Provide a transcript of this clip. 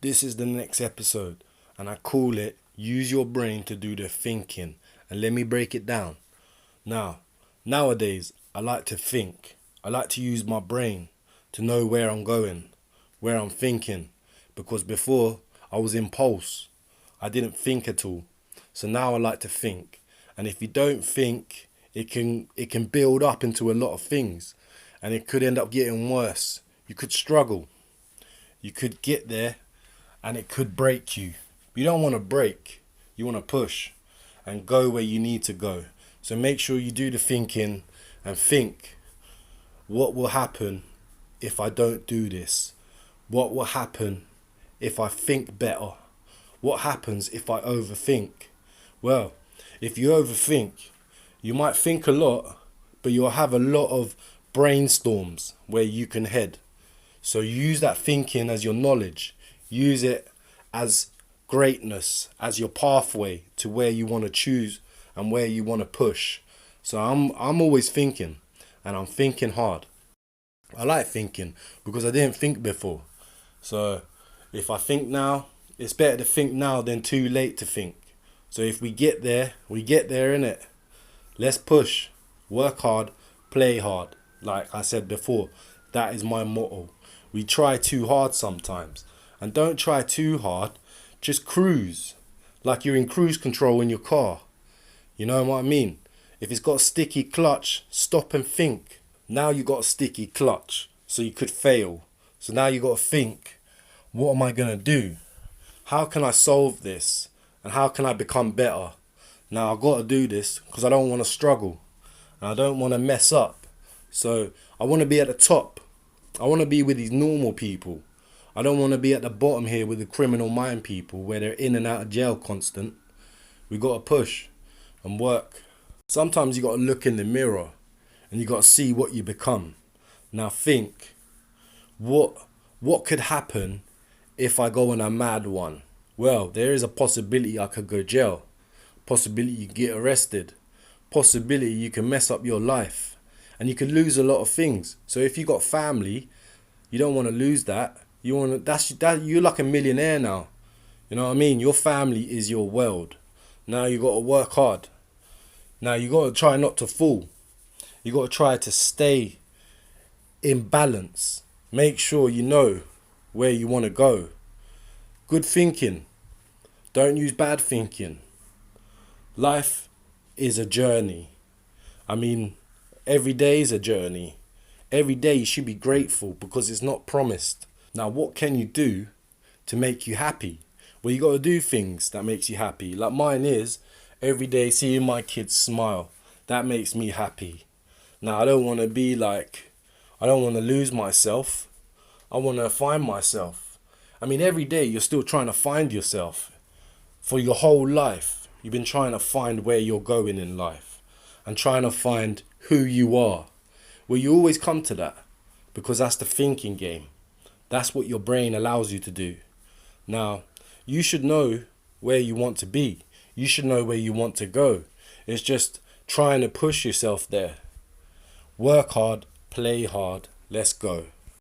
This is the next episode, and I call it Use Your Brain to Do the Thinking. And let me break it down. Nowadays, I like to think. I like to use my brain to know where I'm going, where I'm thinking. Because before, I was impulse. I didn't think at all. So now I like to think. And if you don't think, it can build up into a lot of things. And it could end up getting worse. You could struggle. You could get there and it could break you. You don't want to break. You want to push and go where you need to go. So make sure you do the thinking and think, what will happen if I don't do this? What will happen if I think better? What happens if I overthink? Well, if you overthink, you might think a lot, but you'll have a lot of brainstorms where you can head. So use that thinking as your knowledge. Use it as greatness, as your pathway to where you want to choose and where you want to push. So I'm always thinking, and I'm thinking hard. I like thinking because I didn't think before. So if I think now, it's better to think now than too late to think. So if we get there, innit? Let's push, work hard, play hard. Like I said before, that is my motto. We try too hard sometimes. And don't try too hard. Just cruise. Like you're in cruise control in your car. You know what I mean? If it's got a sticky clutch, stop and think. Now you got a sticky clutch. So you could fail. So now you got to think, what am I going to do? How can I solve this? And how can I become better? Now I've got to do this because I don't want to struggle. And I don't want to mess up. So I want to be at the top. I want to be with these normal people. I don't want to be at the bottom here with the criminal mind people where they're in and out of jail constant. We got to push and work. Sometimes you got to look in the mirror and you got to see what you become. Now think, what could happen if I go on a mad one? Well, there is a possibility I could go to jail. Possibility you get arrested. Possibility you can mess up your life. And you can lose a lot of things. So if you got family, you don't want to lose that. You're like a millionaire now. You know what I mean? Your family is your world. Now you got to work hard. Now you got to try not to fall. You got to try to stay in balance. Make sure you know where you want to go. Good thinking. Don't use bad thinking. Life is a journey. I mean, every day is a journey. Every day you should be grateful because it's not promised. Now, what can you do to make you happy? Well, you got to do things that makes you happy. Like mine is every day seeing my kids smile. That makes me happy. Now, I don't want to lose myself. I want to find myself. I mean, every day you're still trying to find yourself. For your whole life, you've been trying to find where you're going in life and trying to find who you are. Well, you always come to that because that's the thinking game. That's what your brain allows you to do. Now, you should know where you want to be. You should know where you want to go. It's just trying to push yourself there. Work hard, play hard, let's go.